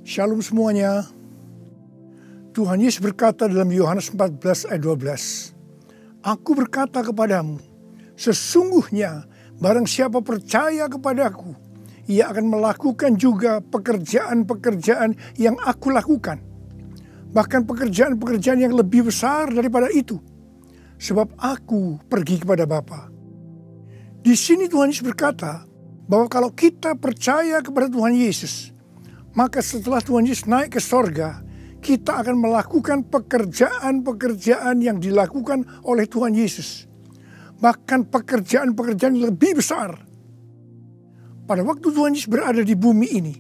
Shalom semuanya. Tuhan Yesus berkata dalam Yohanes 14 ayat 12, Aku berkata kepadamu, sesungguhnya barang siapa percaya kepadaku, ia akan melakukan juga pekerjaan-pekerjaan yang aku lakukan. Bahkan pekerjaan-pekerjaan yang lebih besar daripada itu. Sebab aku pergi kepada Bapa. Di sini Tuhan Yesus berkata bahwa kalau kita percaya kepada Tuhan Yesus, maka setelah Tuhan Yesus naik ke sorga, kita akan melakukan pekerjaan-pekerjaan yang dilakukan oleh Tuhan Yesus. Bahkan pekerjaan-pekerjaan yang lebih besar. Pada waktu Tuhan Yesus berada di bumi ini,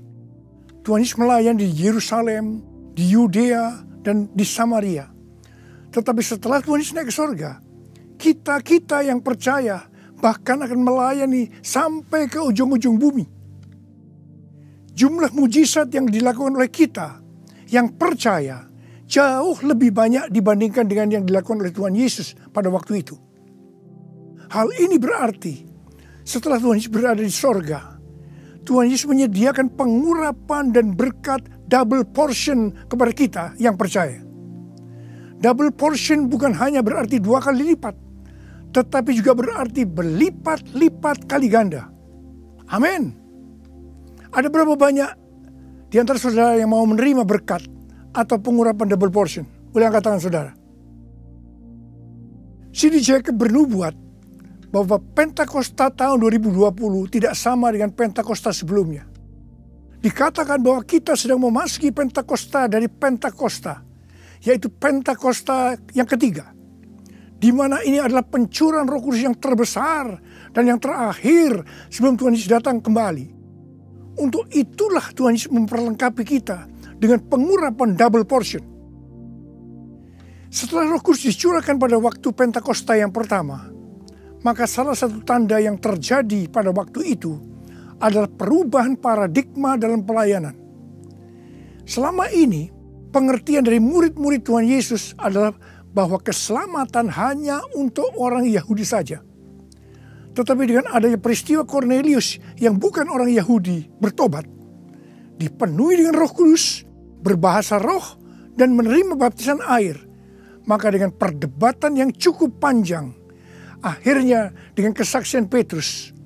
Tuhan Yesus melayani di Yerusalem, di Yudea, dan di Samaria. Tetapi setelah Tuhan Yesus naik ke sorga, kita yang percaya bahkan akan melayani sampai ke ujung-ujung bumi. Jumlah mujizat yang dilakukan oleh kita yang percaya jauh lebih banyak dibandingkan dengan yang dilakukan oleh Tuhan Yesus pada waktu itu. Hal ini berarti setelah Tuhan Yesus berada di sorga, Tuhan Yesus menyediakan pengurapan dan berkat double portion kepada kita yang percaya. Double portion bukan hanya berarti 2 kali lipat, tetapi juga berarti berlipat-lipat kali ganda. Amin. Ada berapa banyak di antara saudara yang mau menerima berkat atau pengurapan double portion? Boleh angkat tangan saudara. C.D. Jacobs bernubuat bahwa Pentakosta tahun 2020 tidak sama dengan Pentakosta sebelumnya. Dikatakan bahwa kita sedang memasuki Pentakosta dari Pentakosta, yaitu Pentakosta yang ketiga. Di mana ini adalah pencurahan Roh Kudus yang terbesar dan yang terakhir sebelum Tuhan Yesus datang kembali. Untuk itulah Tuhan Yesus memperlengkapi kita dengan pengurapan double portion. Setelah Roh Kudus dicurahkan pada waktu Pentakosta yang pertama, maka salah satu tanda yang terjadi pada waktu itu adalah perubahan paradigma dalam pelayanan. Selama ini, pengertian dari murid-murid Tuhan Yesus adalah bahwa keselamatan hanya untuk orang Yahudi saja. Tetapi dengan adanya peristiwa Cornelius yang bukan orang Yahudi bertobat, dipenuhi dengan Roh Kudus, berbahasa roh, dan menerima baptisan air, maka dengan perdebatan yang cukup panjang, akhirnya dengan kesaksian Petrus,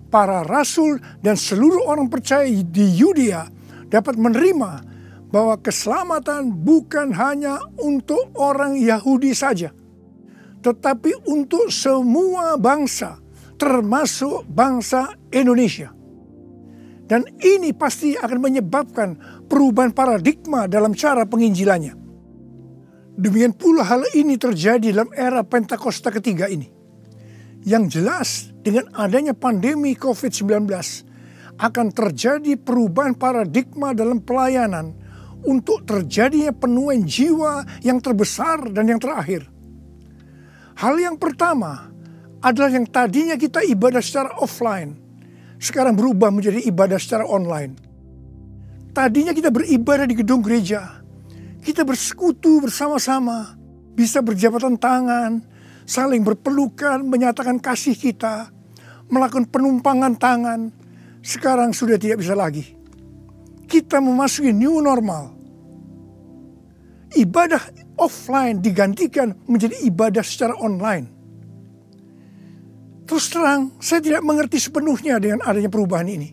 para rasul dan seluruh orang percaya di Yudea dapat menerima bahwa keselamatan bukan hanya untuk orang Yahudi saja, tetapi untuk semua bangsa, termasuk bangsa Indonesia. Dan ini pasti akan menyebabkan perubahan paradigma dalam cara penginjilannya. Demikian pula hal ini terjadi dalam era Pentakosta ketiga ini. Yang jelas dengan adanya pandemi COVID-19 akan terjadi perubahan paradigma dalam pelayanan untuk terjadinya penuaian jiwa yang terbesar dan yang terakhir. Hal yang pertama adalah yang tadinya kita ibadah secara offline, sekarang berubah menjadi ibadah secara online. Tadinya kita beribadah di gedung gereja, kita bersekutu bersama-sama, bisa berjabatan tangan, saling berpelukan, menyatakan kasih kita, melakukan penumpangan tangan. Sekarang sudah tidak bisa lagi. Kita memasuki new normal. Ibadah offline digantikan menjadi ibadah secara online. Terus terang, saya tidak mengerti sepenuhnya dengan adanya perubahan ini.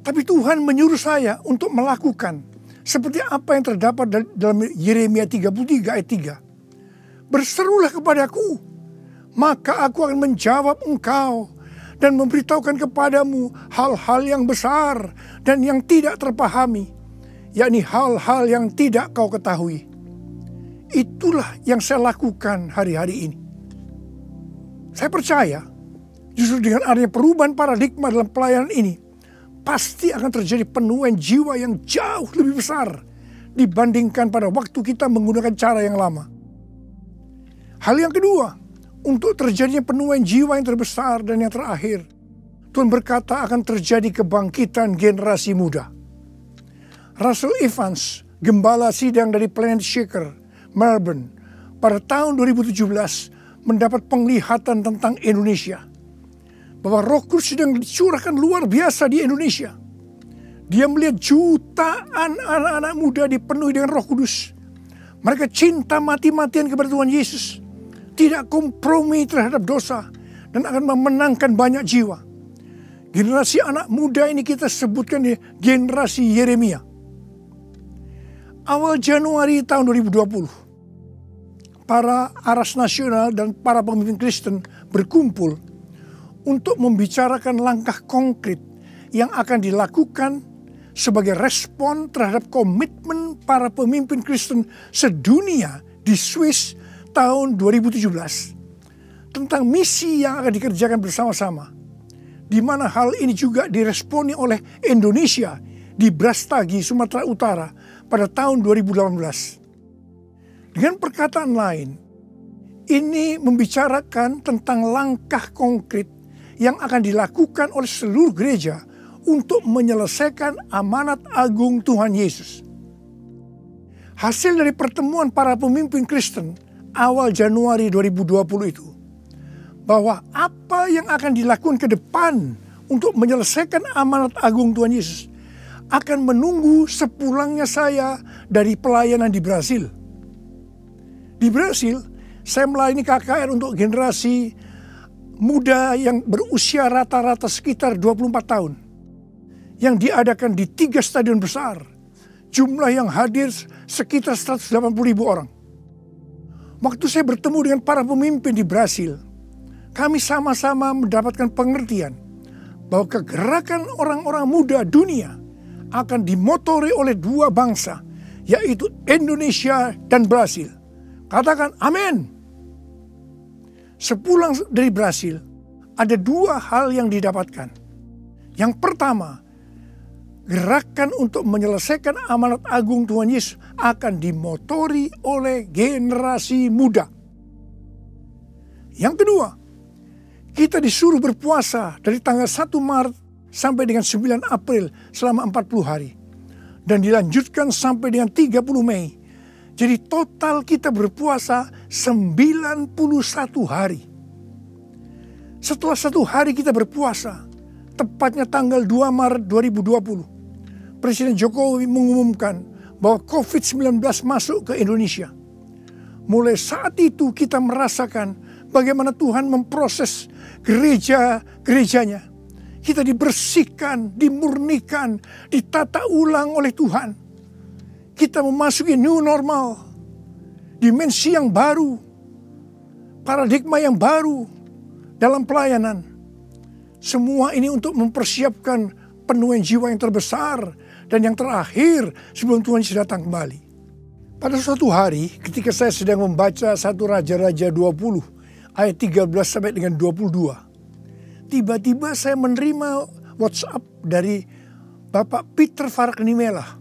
Tapi Tuhan menyuruh saya untuk melakukan seperti apa yang terdapat dalam Yeremia 33 ayat 3. Berserulah kepadaku, maka aku akan menjawab engkau dan memberitahukan kepadamu hal-hal yang besar dan yang tidak terpahami, yakni hal-hal yang tidak kau ketahui. Itulah yang saya lakukan hari-hari ini. Saya percaya justru dengan adanya perubahan paradigma dalam pelayanan ini, pasti akan terjadi penuaian jiwa yang jauh lebih besar dibandingkan pada waktu kita menggunakan cara yang lama. Hal yang kedua, untuk terjadinya penuaian jiwa yang terbesar dan yang terakhir, Tuhan berkata akan terjadi kebangkitan generasi muda. Russell Evans, gembala sidang dari Planet Shaker, Melbourne, pada tahun 2017 mendapat penglihatan tentang Indonesia. Bahwa Roh Kudus sedang dicurahkan luar biasa di Indonesia. Dia melihat jutaan anak-anak muda dipenuhi dengan Roh Kudus. Mereka cinta mati-matian kepada Tuhan Yesus. Tidak kompromi terhadap dosa. Dan akan memenangkan banyak jiwa. Generasi anak muda ini kita sebutkan di generasi Yeremia. Awal Januari tahun 2020. Para aras nasional dan para pemimpin Kristen berkumpul untuk membicarakan langkah konkret yang akan dilakukan sebagai respon terhadap komitmen para pemimpin Kristen sedunia di Swiss tahun 2017 tentang misi yang akan dikerjakan bersama-sama, di mana hal ini juga diresponi oleh Indonesia di Brastagi, Sumatera Utara pada tahun 2018. Dengan perkataan lain, ini membicarakan tentang langkah konkret yang akan dilakukan oleh seluruh gereja untuk menyelesaikan amanat agung Tuhan Yesus. Hasil dari pertemuan para pemimpin Kristen awal Januari 2020 itu, bahwa apa yang akan dilakukan ke depan untuk menyelesaikan amanat agung Tuhan Yesus akan menunggu sepulangnya saya dari pelayanan di Brasil. Di Brasil, saya melayani KKR untuk generasi muda yang berusia rata-rata sekitar 24 tahun. Yang diadakan di 3 stadion besar. Jumlah yang hadir sekitar 180.000 orang. Waktu saya bertemu dengan para pemimpin di Brasil, kami sama-sama mendapatkan pengertian bahwa kegerakan orang-orang muda dunia akan dimotori oleh 2 bangsa, yaitu Indonesia dan Brasil. Katakan amin. Sepulang dari Brasil, ada 2 hal yang didapatkan. Yang pertama, gerakan untuk menyelesaikan amanat agung Tuhan Yesus akan dimotori oleh generasi muda. Yang kedua, kita disuruh berpuasa dari tanggal 1 Maret sampai dengan 9 April selama 40 hari. Dan dilanjutkan sampai dengan 30 Mei. Jadi total kita berpuasa 91 hari. Setelah 1 hari kita berpuasa, tepatnya tanggal 2 Maret 2020, Presiden Jokowi mengumumkan bahwa COVID-19 masuk ke Indonesia. Mulai saat itu kita merasakan bagaimana Tuhan memproses gerejanya. Kita dibersihkan, dimurnikan, ditata ulang oleh Tuhan. Kita memasuki new normal, dimensi yang baru, paradigma yang baru dalam pelayanan. Semua ini untuk mempersiapkan penuaian jiwa yang terbesar dan yang terakhir sebelum Tuhan Yesus datang kembali. Pada suatu hari ketika saya sedang membaca 1 Raja-Raja 20 ayat 13 sampai dengan 22. Tiba-tiba saya menerima WhatsApp dari Bapak Peter Faraknimela.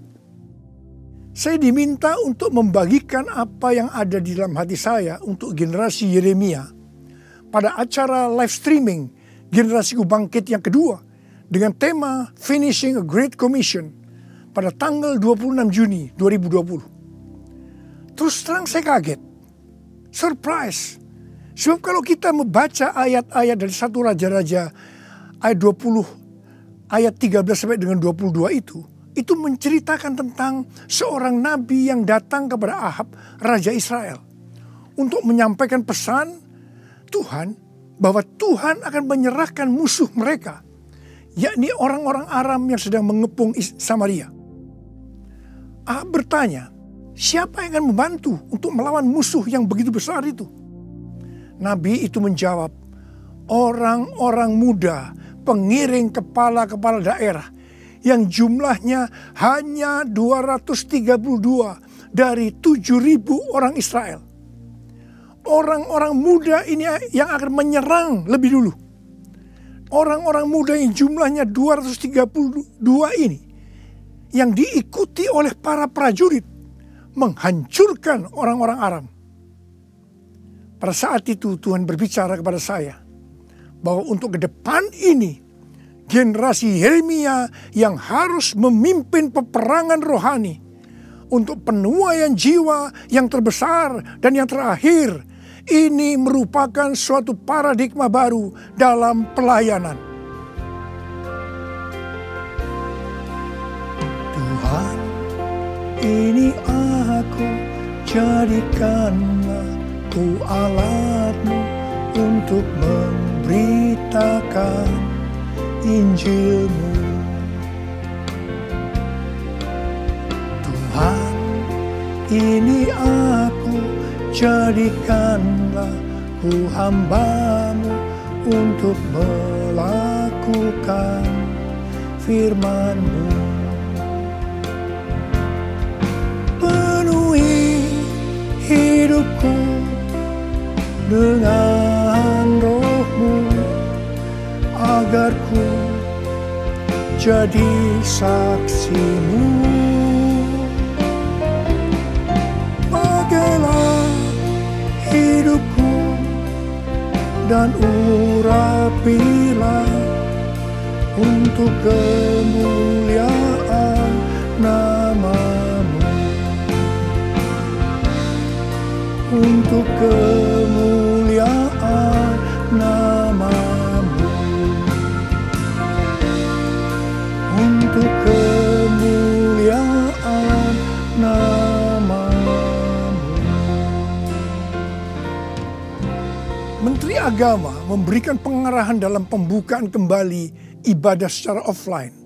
Saya diminta untuk membagikan apa yang ada di dalam hati saya untuk generasi Yeremia pada acara live streaming Generasiku Bangkit yang kedua dengan tema Finishing a Great Commission pada tanggal 26 Juni 2020. Terus terang saya kaget, surprise. Sebab kalau kita membaca ayat-ayat dari 1 Raja-Raja ayat 20 ayat 13 sampai dengan 22 itu menceritakan tentang seorang nabi yang datang kepada Ahab, Raja Israel, untuk menyampaikan pesan Tuhan bahwa Tuhan akan menyerahkan musuh mereka, yakni orang-orang Aram yang sedang mengepung Samaria. Ahab bertanya, siapa yang akan membantu untuk melawan musuh yang begitu besar itu? Nabi itu menjawab, orang-orang muda, pengiring kepala-kepala daerah yang jumlahnya hanya 232 dari 7.000 orang Israel. Orang-orang muda ini yang akan menyerang lebih dulu. Orang-orang muda yang jumlahnya 232 ini yang diikuti oleh para prajurit menghancurkan orang-orang Aram. Pada saat itu Tuhan berbicara kepada saya bahwa untuk ke depan ini generasi Yeremia yang harus memimpin peperangan rohani untuk penuaian jiwa yang terbesar dan yang terakhir. Ini merupakan suatu paradigma baru dalam pelayanan. Tuhan, ini aku, jadikanlah ku alatmu untuk memberitakan Injilmu. Tuhan, ini aku, jadikanlah ku hamba-Mu untuk melakukan firman-Mu. Penuhi hidupku dengan Roh-Mu, agar ku jadi saksi-Mu. Pakailah hidupku dan urapilah untuk kemuliaan nama-Mu, untuk kemuliaan nama-Mu, untuk kemuliaan nama-Mu. Menteri Agama memberikan pengarahan dalam pembukaan kembali ibadah secara offline,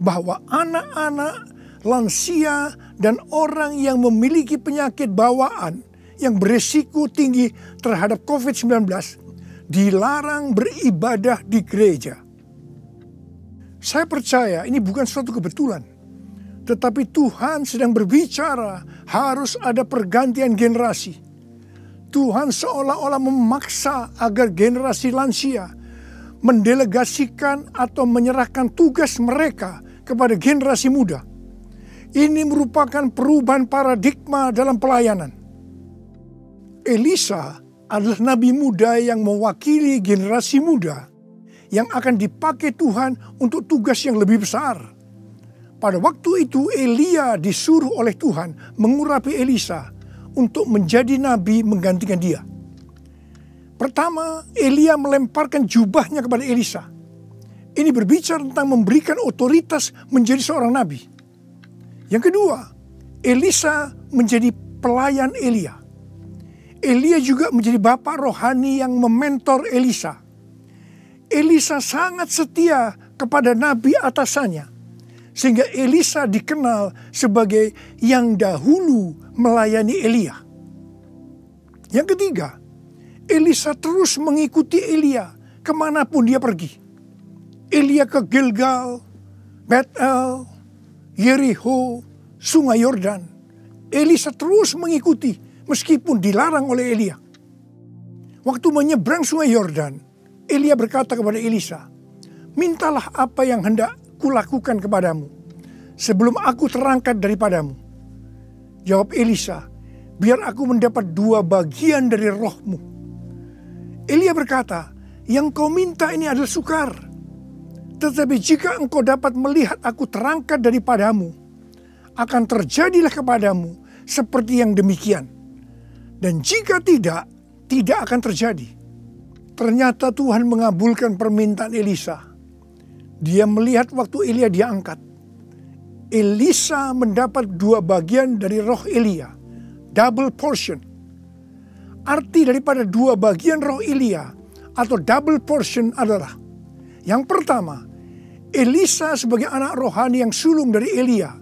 bahwa anak-anak, lansia, dan orang yang memiliki penyakit bawaan yang berisiko tinggi terhadap COVID-19 dilarang beribadah di gereja. Saya percaya ini bukan suatu kebetulan, tetapi Tuhan sedang berbicara harus ada pergantian generasi. Tuhan seolah-olah memaksa agar generasi lansia mendelegasikan atau menyerahkan tugas mereka kepada generasi muda. Ini merupakan perubahan paradigma dalam pelayanan. Elisa adalah nabi muda yang mewakili generasi muda yang akan dipakai Tuhan untuk tugas yang lebih besar. Pada waktu itu Elia disuruh oleh Tuhan mengurapi Elisa untuk menjadi nabi menggantikan dia. Pertama, Elia melemparkan jubahnya kepada Elisa. Ini berbicara tentang memberikan otoritas menjadi seorang nabi. Yang kedua, Elisa menjadi pelayan Elia. Elia juga menjadi bapak rohani yang mementor Elisa. Elisa sangat setia kepada nabi atasannya, sehingga Elisa dikenal sebagai yang dahulu melayani Elia. Yang ketiga, Elisa terus mengikuti Elia kemanapun dia pergi. Elia ke Gilgal, Betel, Yericho, Sungai Yordan. Elisa terus mengikuti meskipun dilarang oleh Elia. Waktu menyeberang Sungai Yordan, Elia berkata kepada Elisa, "Mintalah apa yang hendak kulakukan kepadamu sebelum aku terangkat daripadamu." Jawab Elisa, "Biar aku mendapat 2 bagian dari rohmu." Elia berkata, "Yang kau minta ini adalah sukar. Tetapi jika engkau dapat melihat aku terangkat daripadamu, akan terjadilah kepadamu seperti yang demikian. Dan jika tidak, tidak akan terjadi." Ternyata Tuhan mengabulkan permintaan Elisa. Dia melihat waktu Elia diangkat. Elisa mendapat 2 bagian dari roh Elia, double portion. Arti daripada 2 bagian roh Elia atau double portion adalah, yang pertama, Elisa sebagai anak rohani yang sulung dari Elia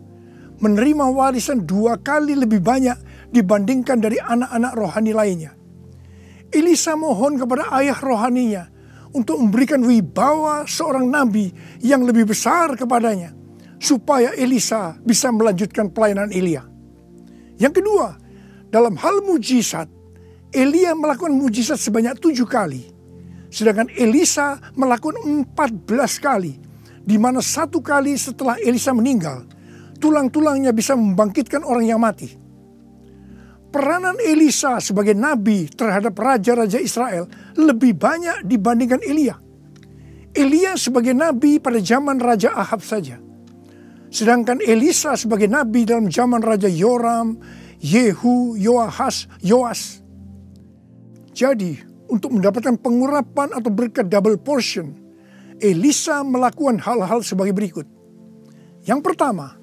menerima warisan 2 kali lebih banyak dibandingkan dari anak-anak rohani lainnya. Elisa mohon kepada ayah rohaninya untuk memberikan wibawa seorang nabi yang lebih besar kepadanya, supaya Elisa bisa melanjutkan pelayanan Elia. Yang kedua, dalam hal mujizat, Elia melakukan mujizat sebanyak 7 kali. Sedangkan Elisa melakukan 14 kali, di mana 1 kali setelah Elisa meninggal, tulang-tulangnya bisa membangkitkan orang yang mati. Peranan Elisa sebagai nabi terhadap raja-raja Israel lebih banyak dibandingkan Elia. Elia sebagai nabi pada zaman Raja Ahab saja. Sedangkan Elisa sebagai nabi dalam zaman Raja Yoram, Yehu, Yoahas, Yoas. Jadi, untuk mendapatkan pengurapan atau berkat double portion, Elisa melakukan hal-hal sebagai berikut. Yang pertama,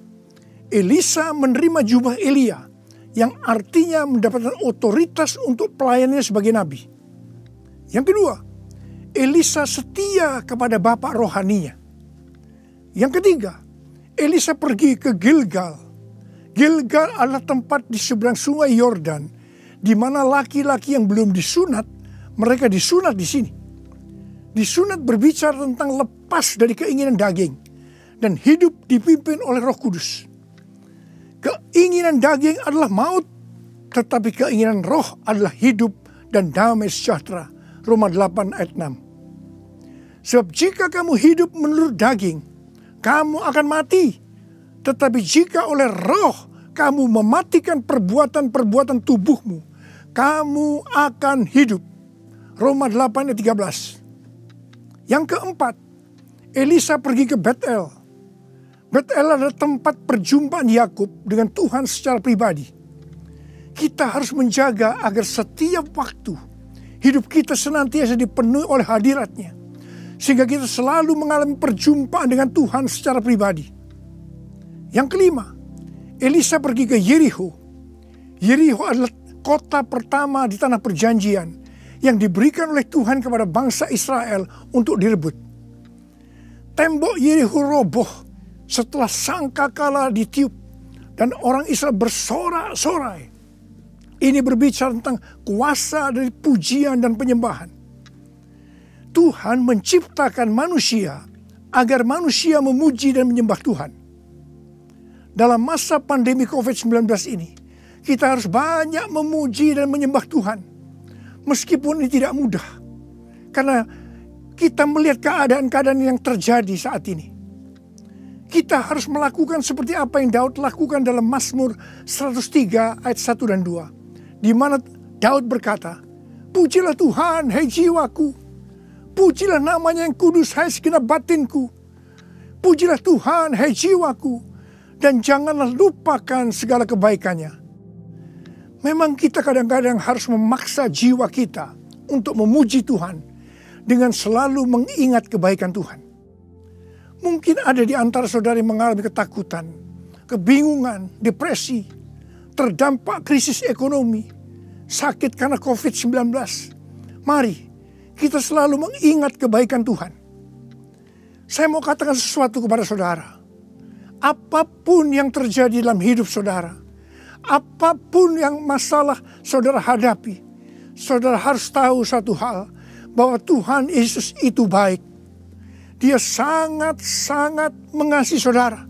Elisa menerima jubah Elia, yang artinya mendapatkan otoritas untuk pelayanannya sebagai nabi. Yang kedua, Elisa setia kepada bapak rohaninya. Yang ketiga, Elisa pergi ke Gilgal. Gilgal adalah tempat di seberang sungai Yordan, di mana laki-laki yang belum disunat, mereka disunat di sini. Disunat berbicara tentang lepas dari keinginan daging dan hidup dipimpin oleh Roh Kudus. Keinginan daging adalah maut, tetapi keinginan roh adalah hidup dan damai sejahtera. Roma 8 ayat 6. Sebab jika kamu hidup menurut daging, kamu akan mati. Tetapi jika oleh roh kamu mematikan perbuatan-perbuatan tubuhmu, kamu akan hidup. Roma 8 ayat 13. Yang keempat, Elisa pergi ke Betel. Betel adalah tempat perjumpaan Yakub dengan Tuhan secara pribadi. Kita harus menjaga agar setiap waktu hidup kita senantiasa dipenuhi oleh hadirat-Nya, sehingga kita selalu mengalami perjumpaan dengan Tuhan secara pribadi. Yang kelima, Elisa pergi ke Yeriko. Yeriko adalah kota pertama di tanah perjanjian yang diberikan oleh Tuhan kepada bangsa Israel untuk direbut. Tembok Yeriko roboh setelah sangkakala ditiup dan orang Israel bersorak-sorai. Ini berbicara tentang kuasa dari pujian dan penyembahan. Tuhan menciptakan manusia agar manusia memuji dan menyembah Tuhan. Dalam masa pandemi COVID-19 ini, kita harus banyak memuji dan menyembah Tuhan. Meskipun ini tidak mudah, karena kita melihat keadaan-keadaan yang terjadi saat ini. Kita harus melakukan seperti apa yang Daud lakukan dalam Mazmur 103 ayat 1 dan 2. Di mana Daud berkata, "Pujilah Tuhan, hai jiwaku. Pujilah namanya yang kudus, hai segenap batinku. Pujilah Tuhan, hai jiwaku. Dan janganlah lupakan segala kebaikannya." Memang kita kadang-kadang harus memaksa jiwa kita untuk memuji Tuhan dengan selalu mengingat kebaikan Tuhan. Mungkin ada di antara saudara yang mengalami ketakutan, kebingungan, depresi, terdampak krisis ekonomi, sakit karena COVID-19. Mari kita selalu mengingat kebaikan Tuhan. Saya mau katakan sesuatu kepada saudara. Apapun yang terjadi dalam hidup saudara, apapun yang masalah saudara hadapi, saudara harus tahu satu hal, bahwa Tuhan Yesus itu baik. Dia sangat-sangat mengasihi saudara.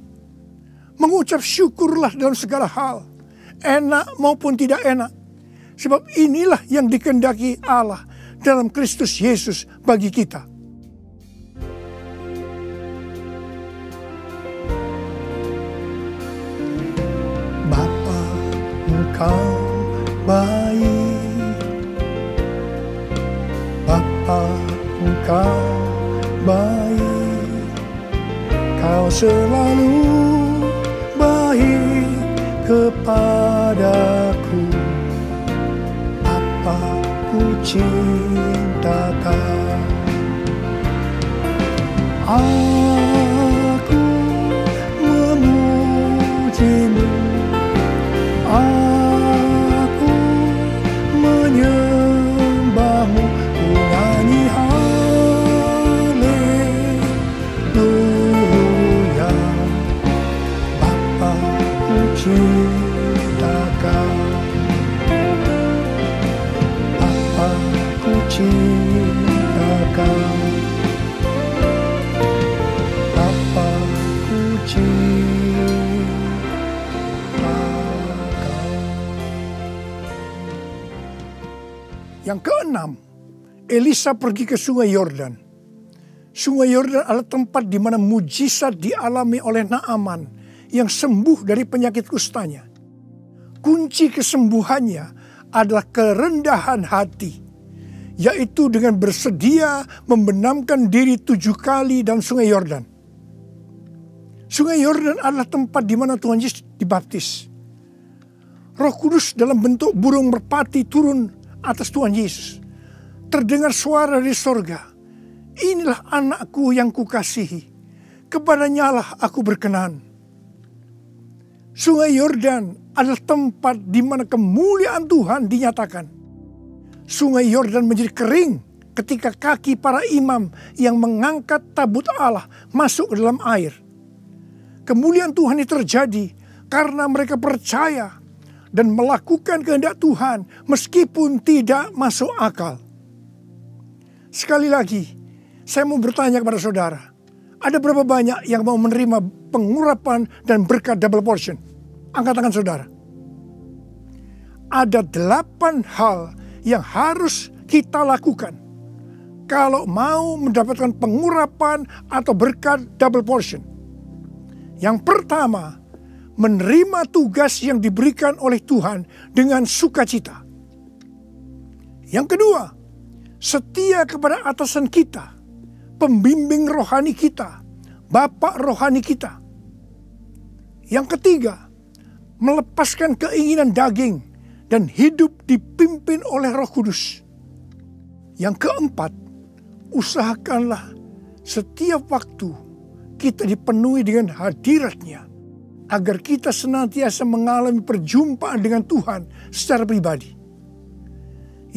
Mengucap syukurlah dalam segala hal, enak maupun tidak enak. Sebab inilah yang dikehendaki Allah dalam Kristus Yesus bagi kita. Bapa, Engkau baik. Bapa, Engkau baik. Kau selalu baik kepadaku. Apa ku cinta Kau. Aku memuji-Mu. Aku menyembah-Mu. Ku nyanyi haleluya. Bapa, ku cinta Kau. Bapa, ku cinta Kau. Bapa, ku cinta Kau. Yang keenam, Elisa pergi ke sungai Yordan. Sungai Yordan adalah tempat di mana mujizat dialami oleh Naaman yang sembuh dari penyakit kustanya. Kunci kesembuhannya adalah kerendahan hati, yaitu dengan bersedia membenamkan diri 7 kali dalam sungai Yordan. Sungai Yordan adalah tempat di mana Tuhan Yesus dibaptis. Roh Kudus dalam bentuk burung merpati turun atas Tuhan Yesus. Terdengar suara dari sorga, "Inilah anakku yang kukasihi, kepadanya lah aku berkenan." Sungai Yordan adalah tempat di mana kemuliaan Tuhan dinyatakan. Sungai Yordan menjadi kering ketika kaki para imam yang mengangkat tabut Allah masuk ke dalam air. Kemuliaan Tuhan ini terjadi karena mereka percaya dan melakukan kehendak Tuhan meskipun tidak masuk akal. Sekali lagi, saya mau bertanya kepada saudara, ada berapa banyak yang mau menerima pengurapan dan berkat double portion? Angkat tangan saudara. Ada 8 hal yang harus kita lakukan kalau mau mendapatkan pengurapan atau berkat double portion. Yang pertama, menerima tugas yang diberikan oleh Tuhan dengan sukacita. Yang kedua, setia kepada atasan kita, pembimbing rohani kita, bapak rohani kita. Yang ketiga, melepaskan keinginan daging dan hidup dipimpin oleh Roh Kudus. Yang keempat, usahakanlah setiap waktu kita dipenuhi dengan hadirat-Nya, agar kita senantiasa mengalami perjumpaan dengan Tuhan secara pribadi.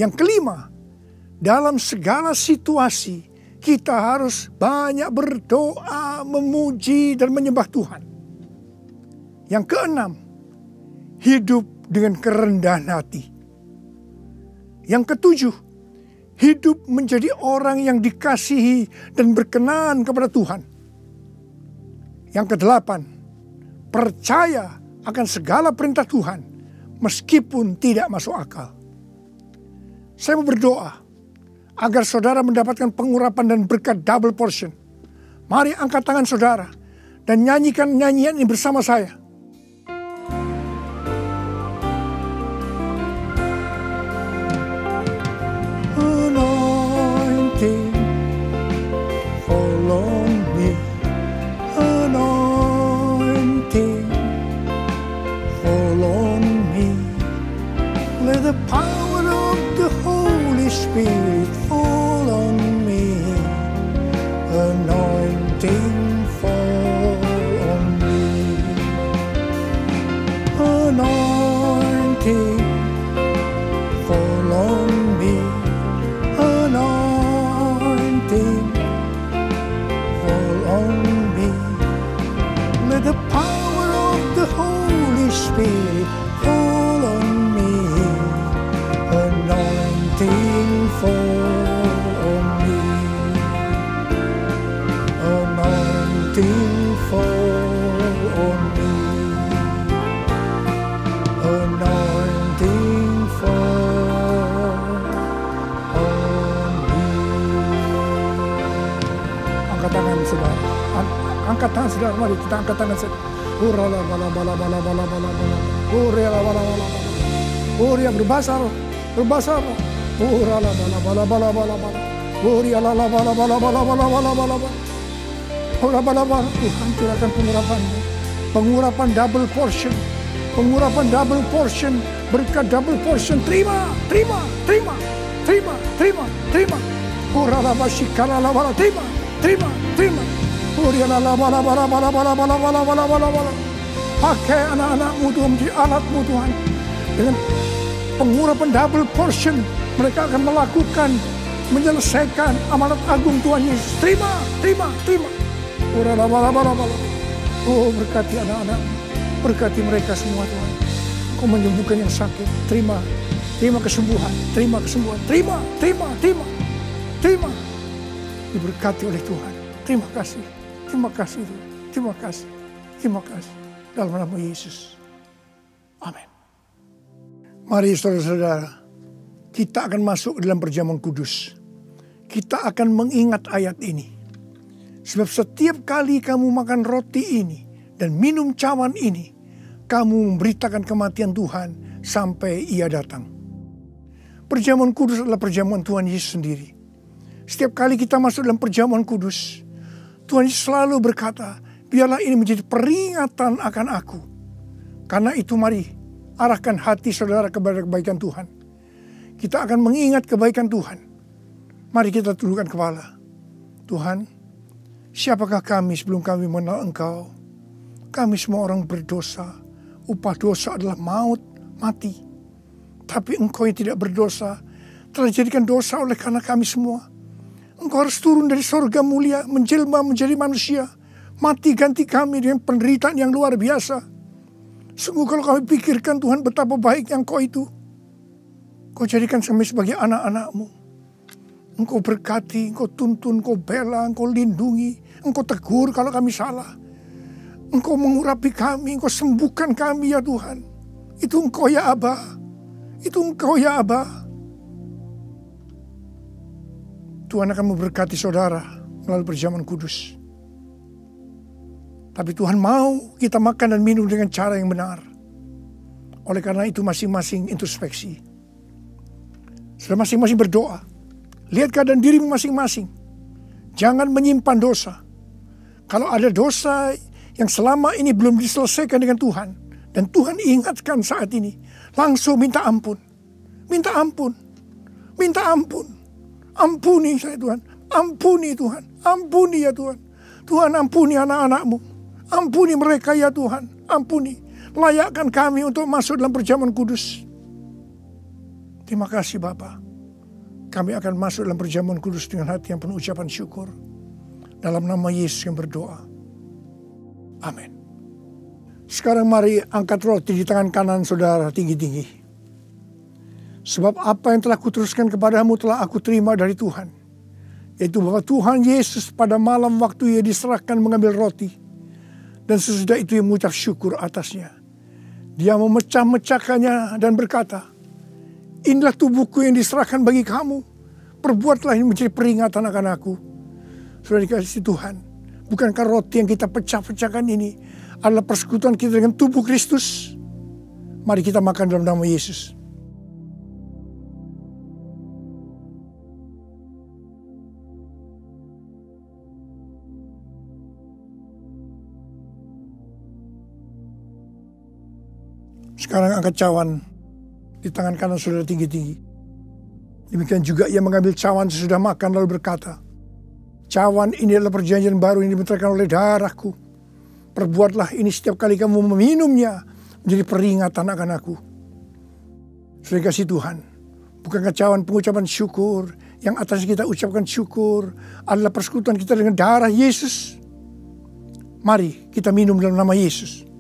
Yang kelima, dalam segala situasi kita harus banyak berdoa, memuji dan menyembah Tuhan. Yang keenam, hidup dengan kerendahan hati. Yang ketujuh, hidup menjadi orang yang dikasihi dan berkenan kepada Tuhan. Yang kedelapan, percaya akan segala perintah Tuhan meskipun tidak masuk akal. Saya mau berdoa agar saudara mendapatkan pengurapan dan berkat double portion. Mari angkat tangan saudara dan nyanyikan nyanyian ini bersama saya. Anointing, follow me. Anointing, follow me. Let the power of the Holy Spirit fall on me. Anointing, fall on me. Anointing, fall on me. Anointing, fall on me. Let the power of the Holy Spirit fall on me. Anointing, fall on me. Anointing, fall on me. Anointing, fall on me. Angkat tangan saudara. Angkat tangan saudara. Mari kita angkat tangan saudara. Urala bala bala bala bala bala bala. Urala bala bala bala. Uria berbahasa roh. Berbahasa roh. Urala bala bala bala bala bala. Urala bala bala bala bala bala bala bala. Urala bala bala. Tuhan curahkan pengurapan-Mu. Pengurapan double portion. Pengurapan double portion. Berkat double portion. Terima, terima, terima, terima, terima, terima. Urala basikala bala. Terima, terima, terima. Urala bala bala bala bala bala bala bala bala bala. Pakai anak-anak-Mu Tuhan menjadi alat-Mu Tuhan. Dengan pengurapan double portion, mereka akan melakukan, menyelesaikan amanat agung Tuhan Yesus. Terima, terima, terima. Urala bala bala bala. Oh, berkati anak-anak, berkati mereka semua Tuhan. Kau menyembuhkan yang sakit. Terima, terima kesembuhan, terima kesembuhan, terima, terima, terima, terima. Diberkati oleh Tuhan. Terima kasih, terima kasih Tuhan. Terima kasih, terima kasih. Dalam nama Yesus. Amin. Mari saudara-saudara, kita akan masuk dalam perjamuan kudus. Kita akan mengingat ayat ini. Sebab setiap kali kamu makan roti ini dan minum cawan ini, kamu memberitakan kematian Tuhan sampai Ia datang. Perjamuan kudus adalah perjamuan Tuhan Yesus sendiri. Setiap kali kita masuk dalam perjamuan kudus, Tuhan Yesus selalu berkata, biarlah ini menjadi peringatan akan aku. Karena itu mari arahkan hati saudara kepada kebaikan Tuhan. Kita akan mengingat kebaikan Tuhan. Mari kita tundukkan kepala. Tuhan, siapakah kami sebelum kami mengenal Engkau? Kami semua orang berdosa, Upah dosa adalah maut, mati. Tapi Engkau yang tidak berdosa telah dijadikan dosa oleh karena kami semua. Engkau harus turun dari sorga mulia, menjelma menjadi manusia, mati ganti kami dengan penderitaan yang luar biasa. Sungguh kalau kami pikirkan Tuhan betapa baiknya Engkau itu. Kau jadikan kami sebagai anak-anak-Mu. Engkau berkati, Engkau tuntun, Engkau bela, Engkau lindungi, Engkau tegur kalau kami salah. Engkau mengurapi kami, Engkau sembuhkan kami ya Tuhan. Itu Engkau ya Aba. Itu Engkau ya Aba. Tuhan akan memberkati saudara melalui perjamuan kudus. Tapi Tuhan mau kita makan dan minum dengan cara yang benar. Oleh karena itu masing-masing introspeksi. Sudah masing-masing berdoa. Lihat keadaan dirimu masing-masing. Jangan menyimpan dosa. Kalau ada dosa yang selama ini belum diselesaikan dengan Tuhan, dan Tuhan ingatkan saat ini, langsung minta ampun. Minta ampun. Minta ampun. Ampuni saya Tuhan. Ampuni Tuhan. Ampuni ya Tuhan. Tuhan ampuni anak-anak-Mu. Ampuni mereka ya Tuhan. Ampuni. Layakkan kami untuk masuk dalam perjamuan kudus. Terima kasih Bapa. Kami akan masuk dalam perjamuan kudus dengan hati yang penuh ucapan syukur. Dalam nama Yesus yang berdoa. Amin. Sekarang mari angkat roti di tangan kanan saudara tinggi-tinggi. Sebab apa yang telah kuteruskan kepadamu telah aku terima dari Tuhan. Yaitu bahwa Tuhan Yesus pada malam waktu ia diserahkan mengambil roti. Dan sesudah itu ia mengucap syukur atasnya. Dia memecah-mecahkannya dan berkata, inilah tubuhku yang diserahkan bagi kamu. Perbuatlah ini menjadi peringatan akan aku. Sudah dikasih Tuhan. Bukankah roti yang kita pecah-pecahkan ini adalah persekutuan kita dengan tubuh Kristus? Mari kita makan dalam nama Yesus. Sekarang angkat cawan di tangan kanan saudara tinggi-tinggi. Demikian juga ia mengambil cawan sesudah makan lalu berkata, cawan ini adalah perjanjian baru yang dibenterkan oleh darahku. Perbuatlah ini setiap kali kamu meminumnya menjadi peringatan akan aku. Sudah kasih Tuhan. Bukankah cawan pengucapan syukur yang atas kita ucapkan syukur adalah persekutuan kita dengan darah Yesus? Mari kita minum dalam nama Yesus.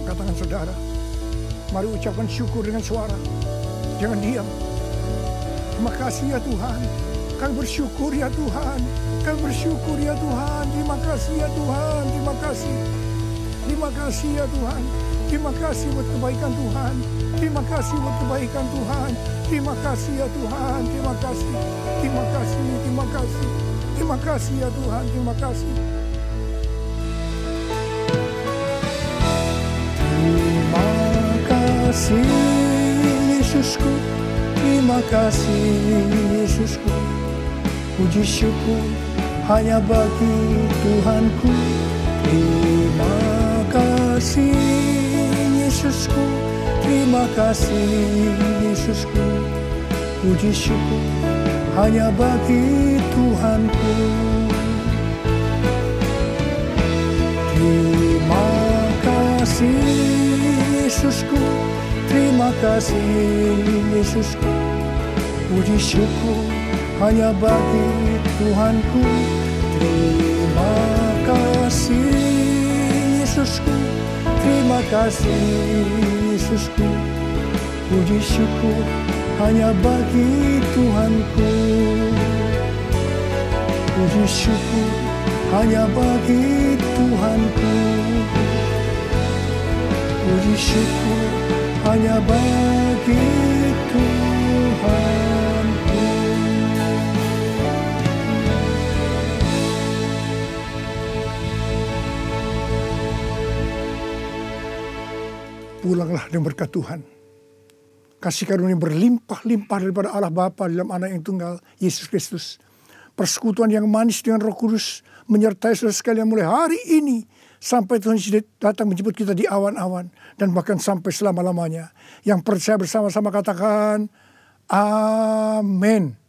Angkat tangan saudara. Mari ucapkan syukur dengan suara. Jangan diam. Terima kasih ya Tuhan. Kami bersyukur ya Tuhan. Kami bersyukur ya Tuhan. Terima kasih ya Tuhan. Terima kasih. Terima kasih ya Tuhan. Terima kasih buat kebaikan Tuhan. Terima kasih buat kebaikan Tuhan. Terima kasih ya Tuhan. Terima kasih. Terima kasih. Terima kasih. Terima kasih ya Tuhan. Terima kasih. Terima kasih Yesusku, terima kasih Yesusku. Puji syukur hanya bagi Tuhanku. Terima kasih Yesusku, terima kasih Yesusku. Puji syukur hanya bagi Tuhanku. Terima kasih Yesusku, terima kasih Yesusku. Puji syukur hanya bagi Tuhanku. Terima kasih Yesusku, terima kasih Yesusku. Puji syukur hanya bagi Tuhanku. Puji syukur hanya bagi Tuhanku. Puji syukur hanya bagi Tuhanku. Pulanglah dengan berkat Tuhan. Kasih karunia berlimpah-limpah daripada Allah Bapa dalam Anak yang tunggal, Yesus Kristus. Persekutuan yang manis dengan Roh Kudus menyertai saudara sekalian mulai hari ini sampai Tuhan Yesus datang menjemput kita di awan-awan, dan bahkan sampai selama-lamanya. Yang percaya bersama-sama katakan, amin.